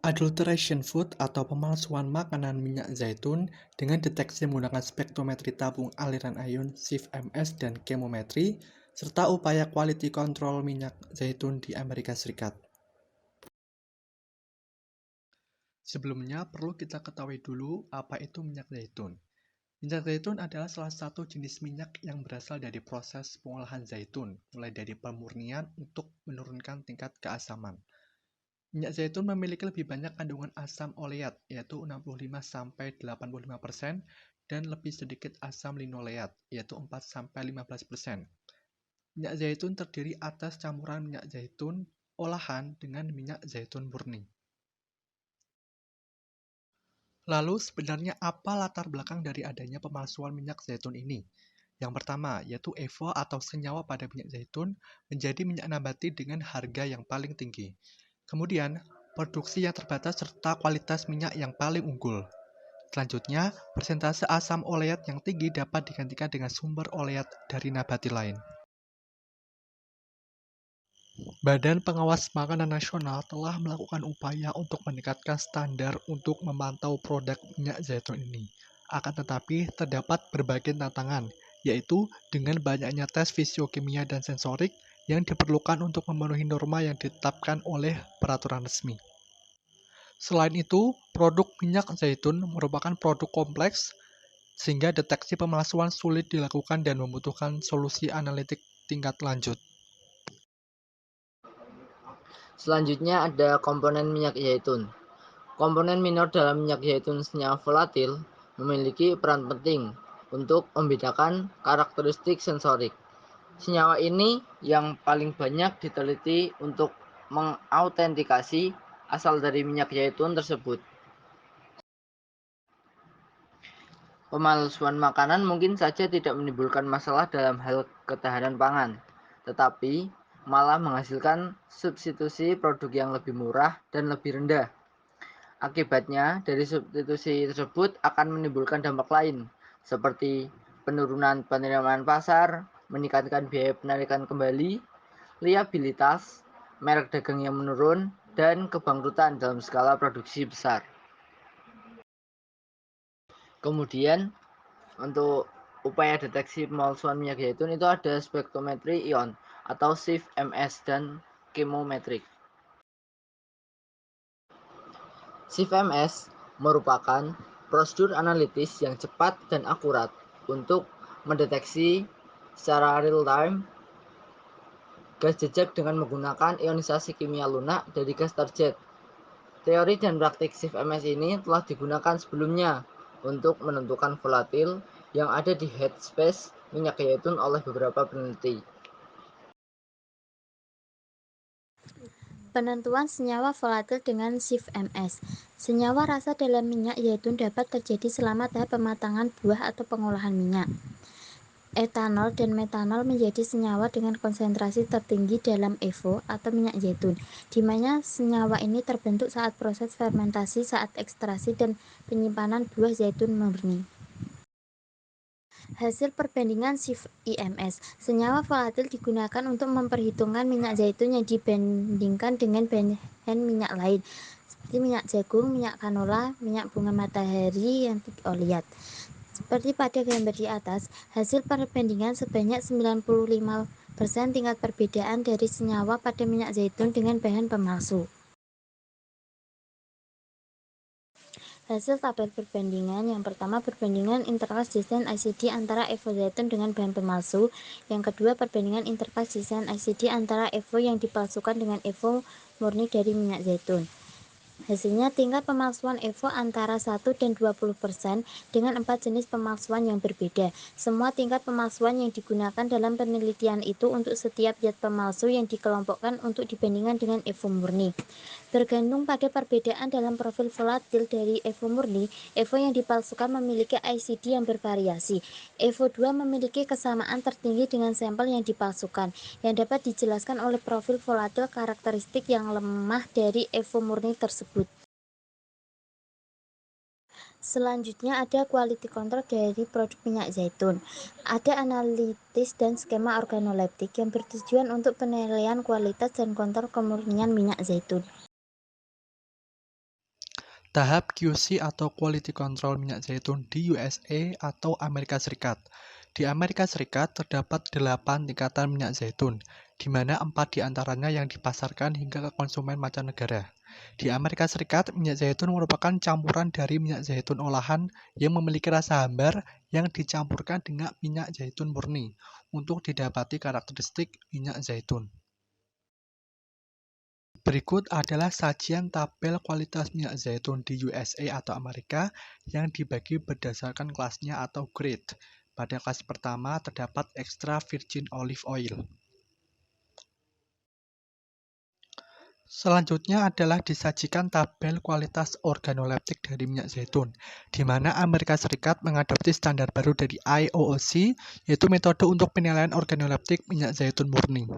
Adulteration food atau pemalsuan makanan minyak zaitun dengan deteksi menggunakan spektrometri tabung aliran ion SIFMS dan kemometri, serta upaya quality control minyak zaitun di Amerika Serikat. Sebelumnya, perlu kita ketahui dulu apa itu minyak zaitun. Minyak zaitun adalah salah satu jenis minyak yang berasal dari proses pengolahan zaitun, mulai dari pemurnian untuk menurunkan tingkat keasaman. Minyak zaitun memiliki lebih banyak kandungan asam oleat, yaitu 65-85%, dan lebih sedikit asam linoleat, yaitu 4-15%. Minyak zaitun terdiri atas campuran minyak zaitun olahan dengan minyak zaitun murni. Lalu sebenarnya apa latar belakang dari adanya pemalsuan minyak zaitun ini? Yang pertama, yaitu EVO atau senyawa pada minyak zaitun menjadi minyak nabati dengan harga yang paling tinggi. Kemudian, produksi yang terbatas serta kualitas minyak yang paling unggul. Selanjutnya, persentase asam oleat yang tinggi dapat digantikan dengan sumber oleat dari nabati lain. Badan Pengawas Makanan Nasional telah melakukan upaya untuk meningkatkan standar untuk memantau produk minyak zaitun ini. Akan tetapi, terdapat berbagai tantangan, yaitu dengan banyaknya tes fisiokimia dan sensorik yang diperlukan untuk memenuhi norma yang ditetapkan oleh peraturan resmi. Selain itu, produk minyak zaitun merupakan produk kompleks, sehingga deteksi pemalsuan sulit dilakukan dan membutuhkan solusi analitik tingkat lanjut. Selanjutnya ada komponen minyak zaitun. Komponen minor dalam minyak zaitun senyawa volatil memiliki peran penting untuk membedakan karakteristik sensorik. Senyawa ini yang paling banyak diteliti untuk mengautentikasi asal dari minyak zaitun tersebut. Pemalsuan makanan mungkin saja tidak menimbulkan masalah dalam hal ketahanan pangan, tetapi malah menghasilkan substitusi produk yang lebih murah dan lebih rendah. Akibatnya, dari substitusi tersebut akan menimbulkan dampak lain, seperti penurunan penerimaan pasar, meningkatkan biaya penarikan kembali, liabilitas, merek dagang yang menurun, dan kebangkrutan dalam skala produksi besar. Kemudian, untuk upaya deteksi pemalsuan minyak zaitun itu ada spektrometri ion atau SIFMS dan kemometrik. SIFMS merupakan prosedur analitis yang cepat dan akurat untuk mendeteksi secara real-time gas jejak dengan menggunakan ionisasi kimia lunak dari gas target. Teori dan praktik SIFMS ini telah digunakan sebelumnya untuk menentukan volatil yang ada di headspace minyak zaitun oleh beberapa peneliti. Penentuan senyawa volatil dengan SIFMS. Senyawa rasa dalam minyak zaitun dapat terjadi selama tahap pematangan buah atau pengolahan minyak. Etanol dan metanol menjadi senyawa dengan konsentrasi tertinggi dalam EVO atau minyak zaitun, di mana senyawa ini terbentuk saat proses fermentasi, saat ekstraksi dan penyimpanan buah zaitun murni. Hasil perbandingan SIFMS. Senyawa volatil digunakan untuk memperhitungkan minyak zaitun yang dibandingkan dengan bahan minyak lain, seperti minyak jagung, minyak kanola, minyak bunga matahari yang oleat. Seperti pada gambar di atas, hasil perbandingan sebanyak 95% tingkat perbedaan dari senyawa pada minyak zaitun dengan bahan pemalsu. Hasil tabel perbandingan yang pertama, perbandingan interface desain ICD antara EVO zaitun dengan bahan pemalsu. Yang kedua, perbandingan interface desain ICD antara EVO yang dipalsukan dengan EVO murni dari minyak zaitun. Hasilnya tingkat pemalsuan EVO antara 1 dan 20% dengan 4 jenis pemalsuan yang berbeda. Semua tingkat pemalsuan yang digunakan dalam penelitian itu untuk setiap zat pemalsu yang dikelompokkan untuk dibandingkan dengan EVO murni. Bergantung pada perbedaan dalam profil volatil dari EVO murni, EVO yang dipalsukan memiliki ICD yang bervariasi. EVO 2 memiliki kesamaan tertinggi dengan sampel yang dipalsukan, yang dapat dijelaskan oleh profil volatil karakteristik yang lemah dari EVO murni tersebut. Selanjutnya ada quality control dari produk minyak zaitun. Ada analitis dan skema organoleptik yang bertujuan untuk penilaian kualitas dan kontrol kemurnian minyak zaitun. Tahap QC atau Quality Control minyak zaitun di USA atau Amerika Serikat. Di Amerika Serikat terdapat 8 tingkatan minyak zaitun, di mana 4 diantaranya yang dipasarkan hingga ke konsumen mancanegara. Di Amerika Serikat, minyak zaitun merupakan campuran dari minyak zaitun olahan yang memiliki rasa hambar yang dicampurkan dengan minyak zaitun murni untuk didapati karakteristik minyak zaitun. Berikut adalah sajian tabel kualitas minyak zaitun di USA atau Amerika yang dibagi berdasarkan kelasnya atau grade. Pada kelas pertama terdapat extra virgin olive oil. Selanjutnya adalah disajikan tabel kualitas organoleptik dari minyak zaitun, di mana Amerika Serikat mengadopsi standar baru dari IOOC, yaitu metode untuk penilaian organoleptik minyak zaitun murni.